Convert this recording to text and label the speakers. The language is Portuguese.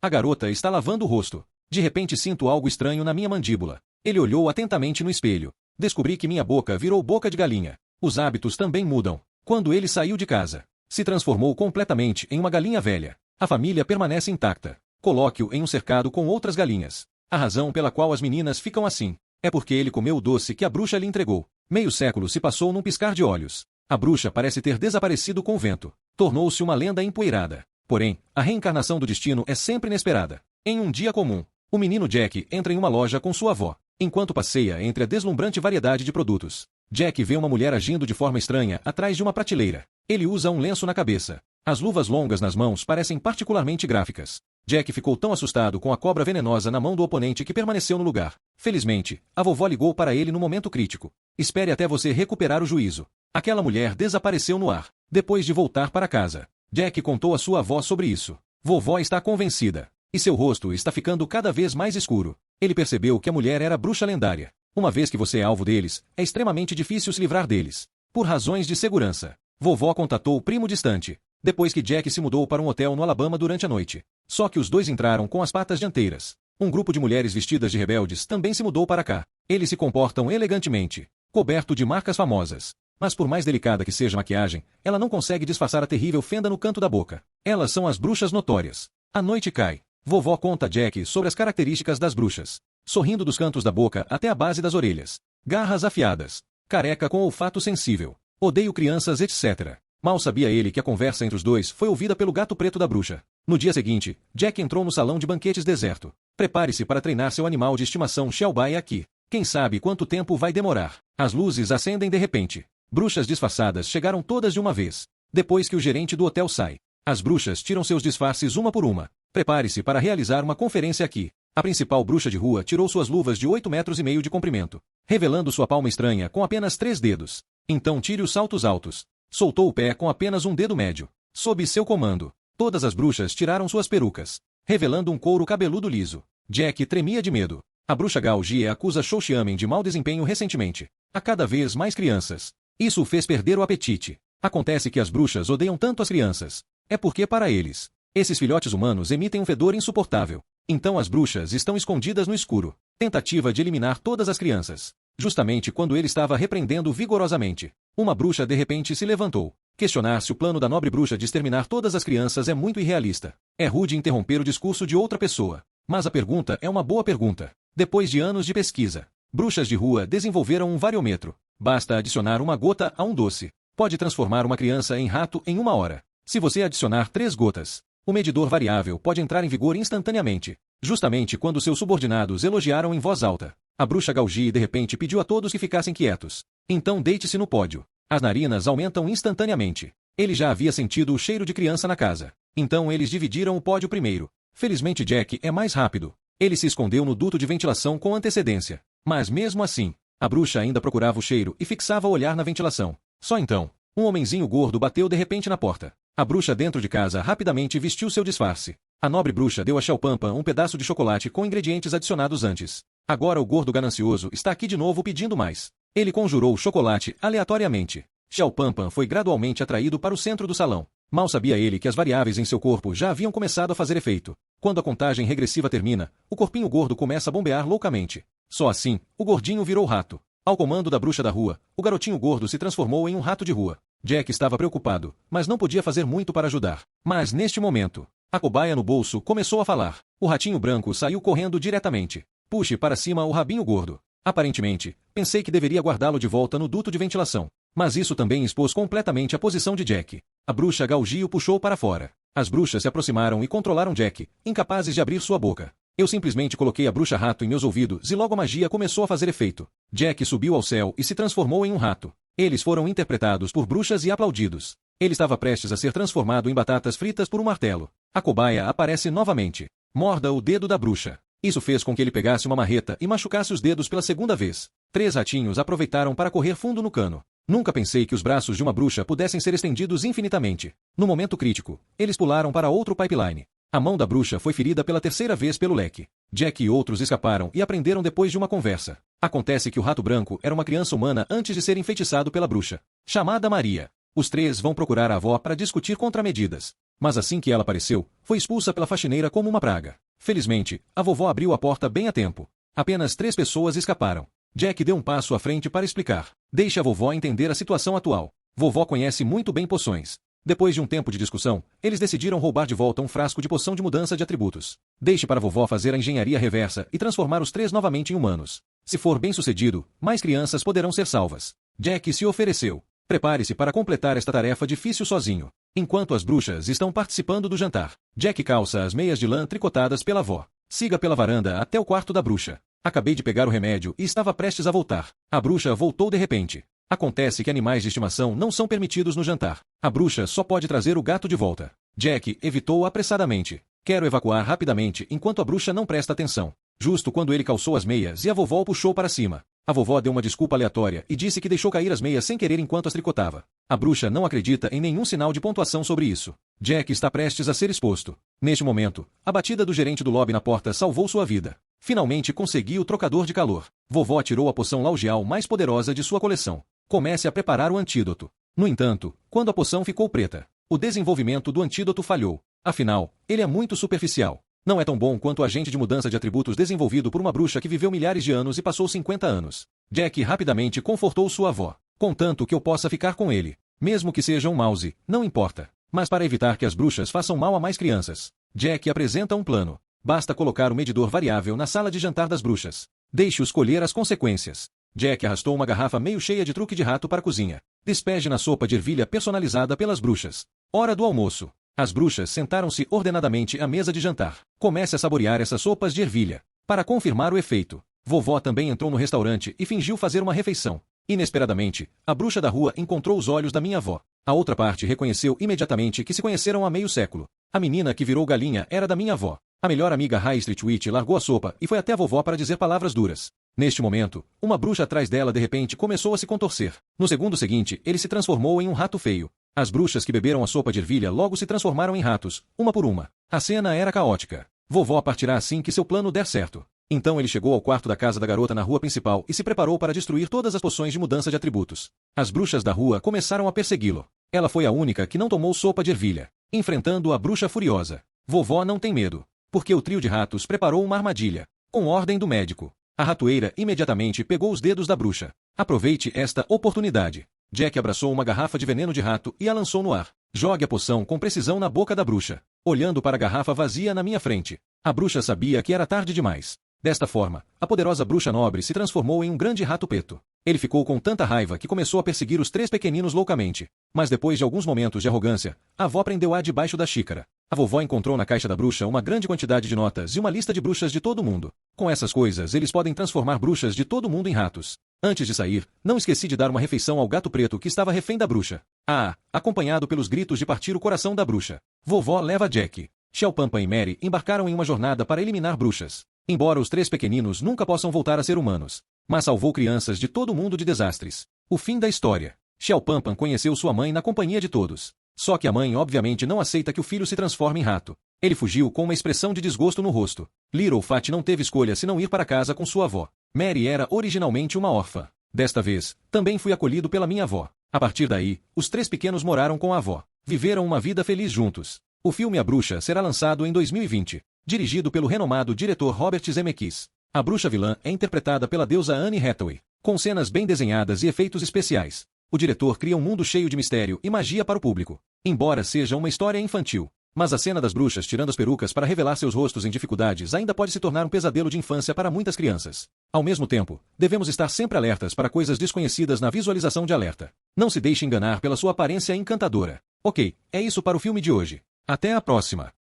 Speaker 1: A garota está lavando o rosto. De repente sinto algo estranho na minha mandíbula. Ele olhou atentamente no espelho. Descobri que minha boca virou boca de galinha. Os hábitos também mudam. Quando ele saiu de casa, se transformou completamente em uma galinha velha. A família permanece intacta. Coloque-o em um cercado com outras galinhas. A razão pela qual as meninas ficam assim é porque ele comeu o doce que a bruxa lhe entregou. Meio século se passou num piscar de olhos. A bruxa parece ter desaparecido com o vento. Tornou-se uma lenda empoeirada. Porém, a reencarnação do destino é sempre inesperada. Em um dia comum, o menino Jack entra em uma loja com sua avó. Enquanto passeia entre a deslumbrante variedade de produtos, Jack vê uma mulher agindo de forma estranha atrás de uma prateleira. Ele usa um lenço na cabeça. As luvas longas nas mãos parecem particularmente gráficas. Jack ficou tão assustado com a cobra venenosa na mão do oponente que permaneceu no lugar. Felizmente, a vovó ligou para ele no momento crítico. Espere até você recuperar o juízo. Aquela mulher desapareceu no ar. Depois de voltar para casa, Jack contou à sua avó sobre isso. Vovó está convencida. E seu rosto está ficando cada vez mais escuro. Ele percebeu que a mulher era bruxa lendária. Uma vez que você é alvo deles, é extremamente difícil se livrar deles. Por razões de segurança, vovó contatou o primo distante. Depois que Jack se mudou para um hotel no Alabama durante a noite. Só que os dois entraram com as patas dianteiras. Um grupo de mulheres vestidas de rebeldes também se mudou para cá. Eles se comportam elegantemente, coberto de marcas famosas. Mas por mais delicada que seja a maquiagem, ela não consegue disfarçar a terrível fenda no canto da boca. Elas são as bruxas notórias. A noite cai. Vovó conta a Jack sobre as características das bruxas. Sorrindo dos cantos da boca até a base das orelhas. Garras afiadas. Careca com olfato sensível. Odeio crianças, etc. Mal sabia ele que a conversa entre os dois foi ouvida pelo gato preto da bruxa. No dia seguinte, Jack entrou no salão de banquetes deserto. Prepare-se para treinar seu animal de estimação Shelby aqui. Quem sabe quanto tempo vai demorar. As luzes acendem de repente. Bruxas disfarçadas chegaram todas de uma vez. Depois que o gerente do hotel sai, as bruxas tiram seus disfarces uma por uma. Prepare-se para realizar uma conferência aqui. A principal bruxa de rua tirou suas luvas de 8,5 metros de comprimento, revelando sua palma estranha com apenas 3 dedos. Então tire os saltos altos. Soltou o pé com apenas um dedo médio. Sob seu comando, todas as bruxas tiraram suas perucas, revelando um couro cabeludo liso. Jack tremia de medo. A bruxa Gao Jie acusa Shou Xiamen de mau desempenho recentemente. A cada vez mais crianças. Isso o fez perder o apetite. Acontece que as bruxas odeiam tanto as crianças. É porque para eles, esses filhotes humanos emitem um fedor insuportável. Então as bruxas estão escondidas no escuro. Tentativa de eliminar todas as crianças. Justamente quando ele estava repreendendo vigorosamente, uma bruxa de repente se levantou. Questionar se o plano da nobre bruxa de exterminar todas as crianças é muito irrealista. É rude interromper o discurso de outra pessoa. Mas a pergunta é uma boa pergunta. Depois de anos de pesquisa, bruxas de rua desenvolveram um variômetro. Basta adicionar uma gota a um doce. Pode transformar uma criança em rato em 1 hora. Se você adicionar 3 gotas, o medidor variável pode entrar em vigor instantaneamente. Justamente quando seus subordinados elogiaram em voz alta, a bruxa Gao Jie de repente pediu a todos que ficassem quietos. Então deite-se no pódio. As narinas aumentam instantaneamente. Ele já havia sentido o cheiro de criança na casa. Então eles dividiram o pódio primeiro. Felizmente Jack é mais rápido. Ele se escondeu no duto de ventilação com antecedência. Mas mesmo assim, a bruxa ainda procurava o cheiro e fixava o olhar na ventilação. Só então, um homenzinho gordo bateu de repente na porta. A bruxa dentro de casa rapidamente vestiu seu disfarce. A nobre bruxa deu a Xiaopampa um pedaço de chocolate com ingredientes adicionados antes. Agora o gordo ganancioso está aqui de novo pedindo mais. Ele conjurou o chocolate aleatoriamente. Xiaopampa foi gradualmente atraído para o centro do salão. Mal sabia ele que as variáveis em seu corpo já haviam começado a fazer efeito. Quando a contagem regressiva termina, o corpinho gordo começa a bombear loucamente. Só assim, o gordinho virou rato. Ao comando da bruxa da rua, o garotinho gordo se transformou em um rato de rua. Jack estava preocupado, mas não podia fazer muito para ajudar. Mas neste momento, a cobaia no bolso começou a falar. O ratinho branco saiu correndo diretamente. Puxe para cima o rabinho gordo. Aparentemente, pensei que deveria guardá-lo de volta no duto de ventilação. Mas isso também expôs completamente a posição de Jack. A bruxa Gao Jie o puxou para fora. As bruxas se aproximaram e controlaram Jack, incapazes de abrir sua boca. Eu simplesmente coloquei a bruxa rato em meus ouvidos e logo a magia começou a fazer efeito. Jack subiu ao céu e se transformou em um rato. Eles foram interpretados por bruxas e aplaudidos. Ele estava prestes a ser transformado em batatas fritas por um martelo. A cobaia aparece novamente. Morda o dedo da bruxa. Isso fez com que ele pegasse uma marreta e machucasse os dedos pela segunda vez. 3 ratinhos aproveitaram para correr fundo no cano. Nunca pensei que os braços de uma bruxa pudessem ser estendidos infinitamente. No momento crítico, eles pularam para outro pipeline. A mão da bruxa foi ferida pela 3ª vez pelo leque. Jack e outros escaparam e aprenderam depois de uma conversa. Acontece que o rato branco era uma criança humana antes de ser enfeitiçado pela bruxa, chamada Maria. Os 3 vão procurar a avó para discutir contramedidas. Mas assim que ela apareceu, foi expulsa pela faxineira como uma praga. Felizmente, a vovó abriu a porta bem a tempo. Apenas 3 pessoas escaparam. Jack deu um passo à frente para explicar. Deixe a vovó entender a situação atual. Vovó conhece muito bem poções. Depois de um tempo de discussão, eles decidiram roubar de volta um frasco de poção de mudança de atributos. Deixe para a vovó fazer a engenharia reversa e transformar os 3 novamente em humanos. Se for bem sucedido, mais crianças poderão ser salvas. Jack se ofereceu. Prepare-se para completar esta tarefa difícil sozinho. Enquanto as bruxas estão participando do jantar, Jack calça as meias de lã tricotadas pela avó. Siga pela varanda até o quarto da bruxa. Acabei de pegar o remédio e estava prestes a voltar. A bruxa voltou de repente. Acontece que animais de estimação não são permitidos no jantar. A bruxa só pode trazer o gato de volta. Jack evitou apressadamente. Quero evacuar rapidamente enquanto a bruxa não presta atenção. Justo quando ele calçou as meias e a vovó o puxou para cima. A vovó deu uma desculpa aleatória e disse que deixou cair as meias sem querer enquanto as tricotava. A bruxa não acredita em nenhum sinal de pontuação sobre isso. Jack está prestes a ser exposto. Neste momento, a batida do gerente do lobby na porta salvou sua vida. Finalmente consegui o trocador de calor. Vovó tirou a poção laugial mais poderosa de sua coleção. Comece a preparar o antídoto. No entanto, quando a poção ficou preta, o desenvolvimento do antídoto falhou. Afinal, ele é muito superficial. Não é tão bom quanto o agente de mudança de atributos desenvolvido por uma bruxa que viveu milhares de anos e passou 50 anos. Jack rapidamente confortou sua avó. Contanto que eu possa ficar com ele. Mesmo que seja um mouse, não importa. Mas para evitar que as bruxas façam mal a mais crianças, Jack apresenta um plano. Basta colocar o medidor variável na sala de jantar das bruxas. Deixe-os colher as consequências. Jack arrastou uma garrafa meio cheia de truque de rato para a cozinha. Despeje na sopa de ervilha personalizada pelas bruxas. Hora do almoço. As bruxas sentaram-se ordenadamente à mesa de jantar. Comece a saborear essas sopas de ervilha. Para confirmar o efeito, vovó também entrou no restaurante e fingiu fazer uma refeição. Inesperadamente, a bruxa da rua encontrou os olhos da minha avó. A outra parte reconheceu imediatamente que se conheceram há meio século. A menina que virou galinha era da minha avó. A melhor amiga High Street Witch largou a sopa e foi até a vovó para dizer palavras duras. Neste momento, uma bruxa atrás dela de repente começou a se contorcer. No segundo seguinte, ele se transformou em um rato feio. As bruxas que beberam a sopa de ervilha logo se transformaram em ratos, uma por uma. A cena era caótica. Vovó partirá assim que seu plano der certo. Então ele chegou ao quarto da casa da garota na rua principal e se preparou para destruir todas as poções de mudança de atributos. As bruxas da rua começaram a persegui-lo. Ela foi a única que não tomou sopa de ervilha. Enfrentando a bruxa furiosa. Vovó não tem medo. Porque o trio de ratos preparou uma armadilha. Com ordem do médico. A ratoeira imediatamente pegou os dedos da bruxa. Aproveite esta oportunidade. Jack abraçou uma garrafa de veneno de rato e a lançou no ar. Jogue a poção com precisão na boca da bruxa. Olhando para a garrafa vazia na minha frente. A bruxa sabia que era tarde demais. Desta forma, a poderosa bruxa nobre se transformou em um grande rato preto. Ele ficou com tanta raiva que começou a perseguir os 3 pequeninos loucamente. Mas depois de alguns momentos de arrogância, a avó prendeu-a debaixo da xícara. A vovó encontrou na caixa da bruxa uma grande quantidade de notas e uma lista de bruxas de todo mundo. Com essas coisas, eles podem transformar bruxas de todo mundo em ratos. Antes de sair, não esqueci de dar uma refeição ao gato preto que estava refém da bruxa. Acompanhado pelos gritos de partir o coração da bruxa. Vovó leva Jack. Shelpampa e Mary embarcaram em uma jornada para eliminar bruxas. Embora os 3 pequeninos nunca possam voltar a ser humanos. Mas salvou crianças de todo mundo de desastres. O fim da história. Shelpampa conheceu sua mãe na companhia de todos. Só que a mãe obviamente não aceita que o filho se transforme em rato. Ele fugiu com uma expressão de desgosto no rosto. Little Fat não teve escolha senão ir para casa com sua avó. Mary era originalmente uma órfã. Desta vez, também fui acolhido pela minha avó. A partir daí, os 3 pequenos moraram com a avó. Viveram uma vida feliz juntos. O filme A Bruxa será lançado em 2020. Dirigido pelo renomado diretor Robert Zemeckis. A bruxa vilã é interpretada pela deusa Anne Hathaway. Com cenas bem desenhadas e efeitos especiais. O diretor cria um mundo cheio de mistério e magia para o público. Embora seja uma história infantil. Mas a cena das bruxas tirando as perucas para revelar seus rostos em dificuldades ainda pode se tornar um pesadelo de infância para muitas crianças. Ao mesmo tempo, devemos estar sempre alertas para coisas desconhecidas na visualização de alerta. Não se deixe enganar pela sua aparência encantadora. Ok, é isso para o filme de hoje. Até a próxima!